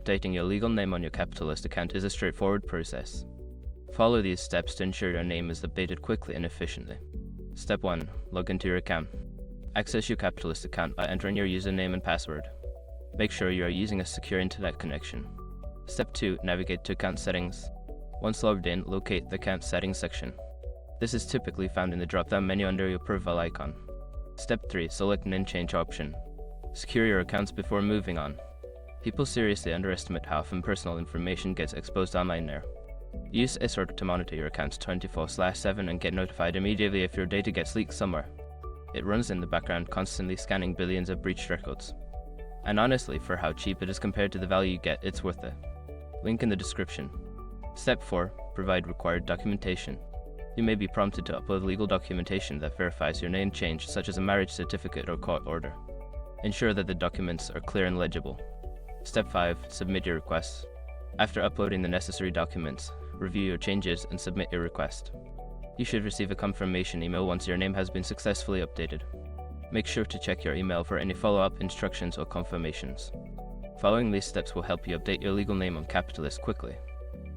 Updating your legal name on your Capitalist account is a straightforward process. Follow these steps to ensure your name is updated quickly and efficiently. Step 1. Log into your account. Access your Capitalist account by entering your username and password. Make sure you are using a secure internet connection. Step 2. Navigate to Account Settings. Once logged in, locate the Account Settings section. This is typically found in the drop-down menu under your profile icon. Step 3. Select Name Change option. Secure your accounts before moving on. People seriously underestimate how often personal information gets exposed online now. Use Isort to monitor your accounts 24/7 and get notified immediately if your data gets leaked somewhere. It runs in the background, constantly scanning billions of breached records. And honestly, for how cheap it is compared to the value you get, it's worth it. Link in the description. Step 4. Provide required documentation. You may be prompted to upload legal documentation that verifies your name change, such as a marriage certificate or court order. Ensure that the documents are clear and legible. Step 5. Submit your request. After uploading the necessary documents, review your changes and submit your request. You should receive a confirmation email once your name has been successfully updated. Make sure to check your email for any follow-up instructions or confirmations. Following these steps will help you update your legal name on Capitalist quickly.